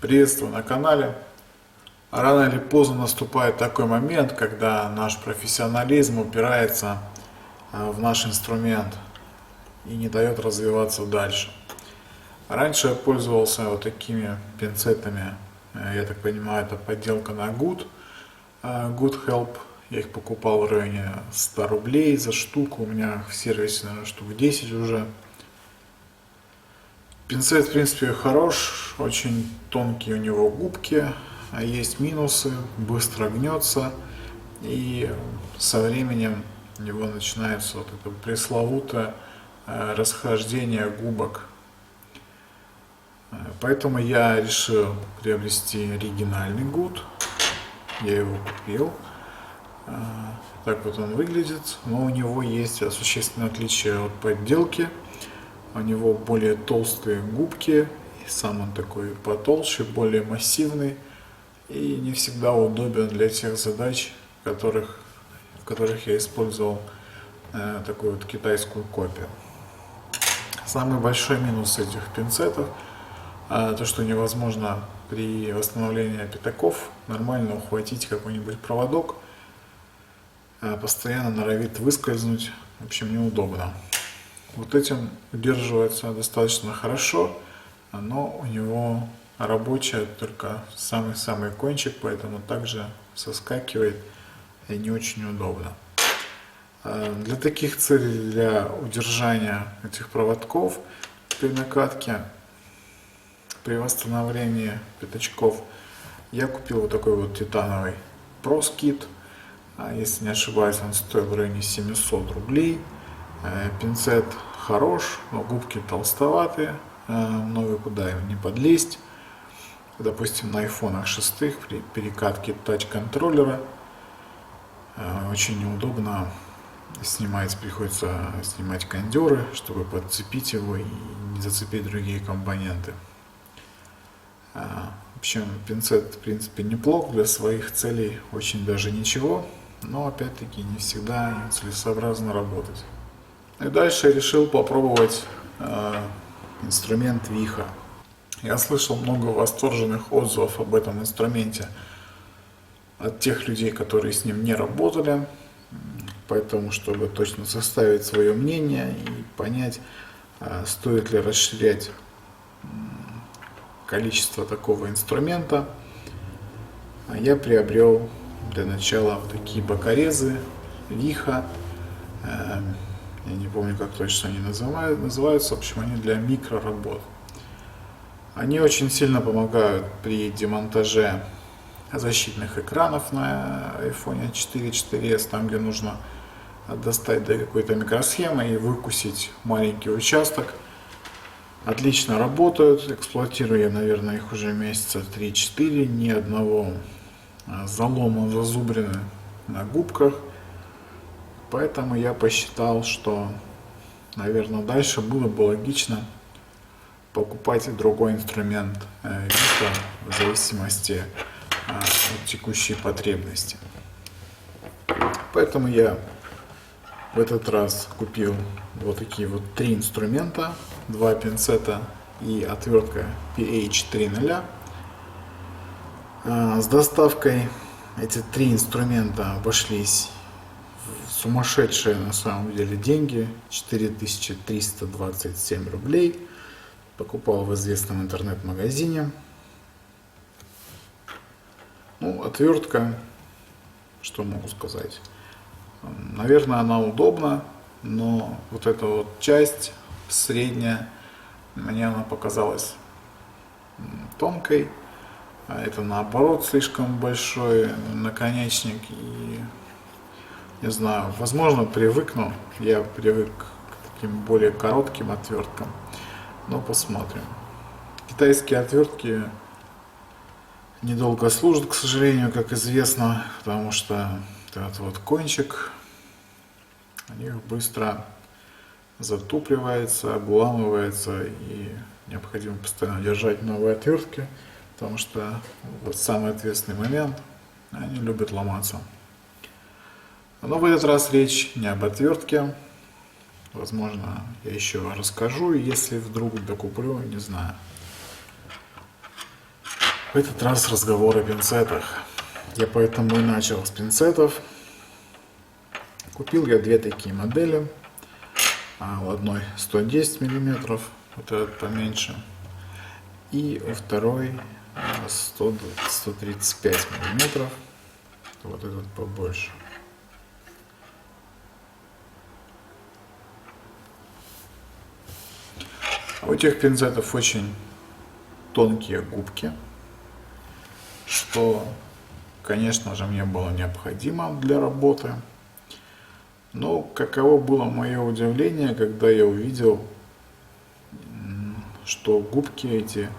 Приветствую на канале. Рано или поздно наступает такой момент, когда наш профессионализм упирается в наш инструмент и не дает развиваться дальше. Раньше я пользовался вот такими пинцетами. Я так понимаю, это подделка на Good. Good Help. Я их покупал в районе 100 рублей за штуку. У меня в сервисе, наверное, штук 10 уже. Пинцет, в принципе, хорош, очень тонкие у него губки, а есть минусы, быстро гнется, и со временем у него начинается вот это пресловутое расхождение губок. Поэтому я решил приобрести оригинальный гуд, я его купил. Так вот он выглядит, но у него есть существенное отличие от подделки. У него более толстые губки, и сам он такой потолще, более массивный и не всегда удобен для тех задач, в которых я использовал такую вот китайскую копию. Самый большой минус этих пинцетов то, что невозможно при восстановлении пятаков нормально ухватить какой-нибудь проводок, постоянно норовит выскользнуть, в общем, неудобно. Вот этим удерживается достаточно хорошо, но у него рабочая только самый-самый кончик, поэтому также соскакивает и не очень удобно. Для таких целей, для удержания этих проводков при накатке, при восстановлении пятачков, я купил вот такой вот титановый проскит. Если не ошибаюсь, он стоит в районе 700 рублей. Пинцет хорош, но губки толстоватые, много куда им не подлезть. Допустим, на iPhone 6 при перекатке тач-контроллера очень неудобно снимать, приходится снимать кондеры, чтобы подцепить его и не зацепить другие компоненты. В общем, пинцет, в принципе, неплох для своих целей, очень даже ничего, но опять-таки не всегда им целесообразно работать. И дальше я решил попробовать инструмент Виха. Я слышал много восторженных отзывов об этом инструменте от тех людей, которые с ним не работали. Поэтому, чтобы точно составить свое мнение и понять, стоит ли расширять количество такого инструмента, я приобрел для начала вот такие бокорезы Виха. Я не помню, как точно они называются. В общем, они для микроработ. Они очень сильно помогают при демонтаже защитных экранов на iPhone 4, 4s, там, где нужно достать до какой-то микросхемы и выкусить маленький участок. Отлично работают. Эксплуатирую я, наверное, их уже месяца 3-4. Ни одного залома, зазубрины на губках. Поэтому я посчитал, что, наверное, дальше было бы логично покупать другой инструмент Виха в зависимости от текущей потребности. Поэтому я в этот раз купил вот такие вот 3 инструмента, 2 пинцета и отвертка PH3.0. С доставкой эти 3 инструмента обошлись сумасшедшие на самом деле деньги, 4327 рублей. Покупал в известном интернет-магазине. Ну, отвертка, что могу сказать. Наверное, она удобна, но вот эта вот часть средняя, мне она показалась тонкой. А это наоборот слишком большой наконечник и не знаю, возможно, привыкну. Я привык к таким более коротким отверткам. Но посмотрим. Китайские отвертки недолго служат, к сожалению, как известно, потому что этот вот кончик у них быстро затупливается, обламывается, и необходимо постоянно держать новые отвертки, потому что вот самый ответственный момент они любят ломаться. Но в этот раз речь не об отвертке. Возможно, я еще расскажу, если вдруг докуплю, не знаю. В этот раз разговор о пинцетах. Я поэтому и начал с пинцетов. Купил я две такие модели. У одной 110 миллиметров, вот этот поменьше. И у второй 135 миллиметров, вот этот побольше. У этих пинцетов очень тонкие губки, что, конечно же, мне было необходимо для работы. Но каково было мое удивление, когда я увидел, что губки эти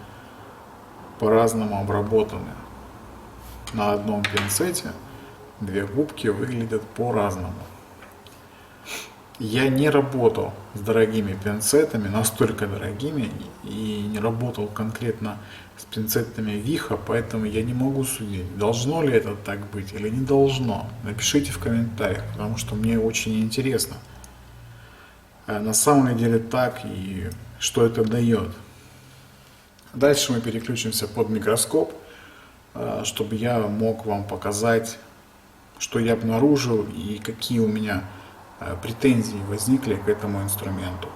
по-разному обработаны. На одном пинцете две губки выглядят по-разному. Я не работал с дорогими пинцетами, настолько дорогими, и не работал конкретно с пинцетами Виха, поэтому я не могу судить, должно ли это так быть или не должно. Напишите в комментариях, потому что мне очень интересно, на самом деле так и что это дает. Дальше мы переключимся под микроскоп, чтобы я мог вам показать, что я обнаружил и какие у меня претензии возникли к этому инструменту.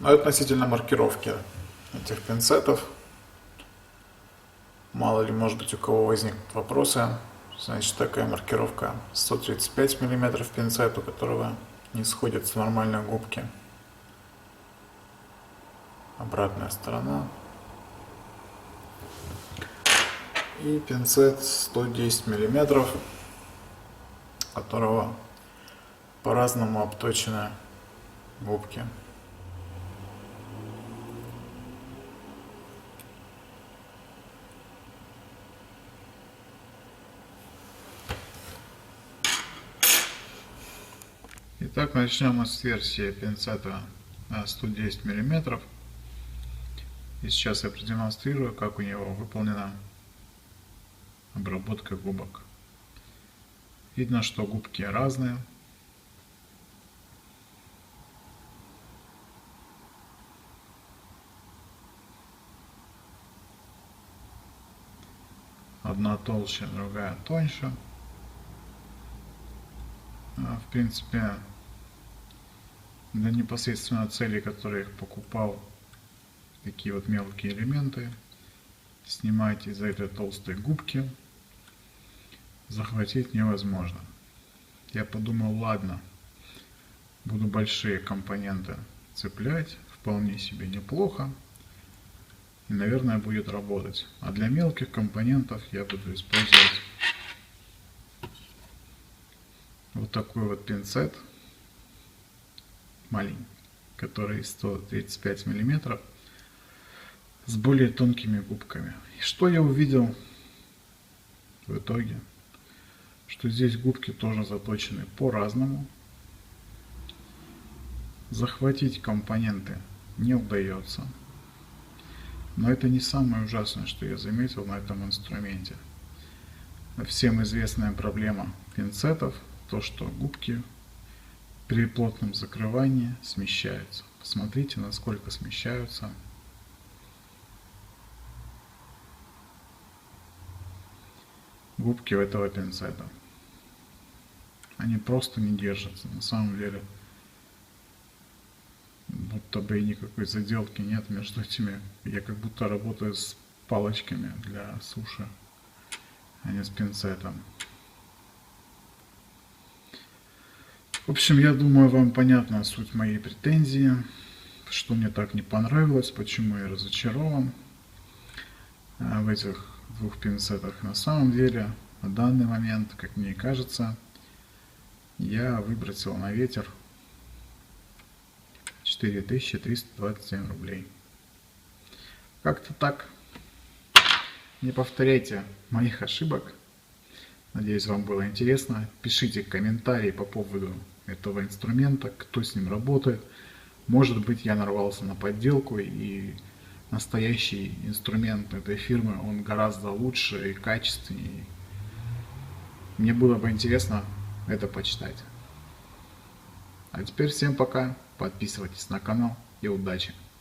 Но относительно маркировки этих пинцетов, мало ли, может быть, у кого возникнут вопросы. Значит, такая маркировка: 135 мм пинцет, у которого не сходятся нормально губки. Обратная сторона. И пинцет 110 мм, у которого по-разному обточены губки. Итак, начнем мы с версии пинцета 110 мм. И сейчас я продемонстрирую, как у него выполнена обработка губок. Видно, что губки разные. Одна толще, другая тоньше. В принципе, для непосредственно целей, которые я покупал, такие вот мелкие элементы, снимать из этой толстой губки захватить невозможно. Я подумал, ладно, буду большие компоненты цеплять, вполне себе неплохо. И, наверное, будет работать. А для мелких компонентов я буду использовать вот такой вот пинцет маленький, который 135 мм, с более тонкими губками. И что я увидел в итоге? Что здесь губки тоже заточены по-разному. Захватить компоненты не удается. Но это не самое ужасное, что я заметил на этом инструменте. Всем известная проблема пинцетов, то что губки при плотном закрывании смещаются. Посмотрите, насколько смещаются. Губки у этого пинцета. Они просто не держатся. На самом деле, будто бы и никакой заделки нет между этими. Я как будто работаю с палочками для суши, а не с пинцетом. В общем, я думаю, вам понятна суть моей претензии, что мне так не понравилось, почему я разочарован в этих двух пинцетах. На самом деле, на данный момент, как мне кажется, я выбросил на ветер 4327 рублей. Как-то так. Не повторяйте моих ошибок. Надеюсь, вам было интересно. Пишите комментарии по поводу этого инструмента, кто с ним работает. Может быть, я нарвался на подделку, и настоящий инструмент этой фирмы, он гораздо лучше и качественнее. Мне было бы интересно это почитать. А теперь всем пока. Подписывайтесь на канал и удачи!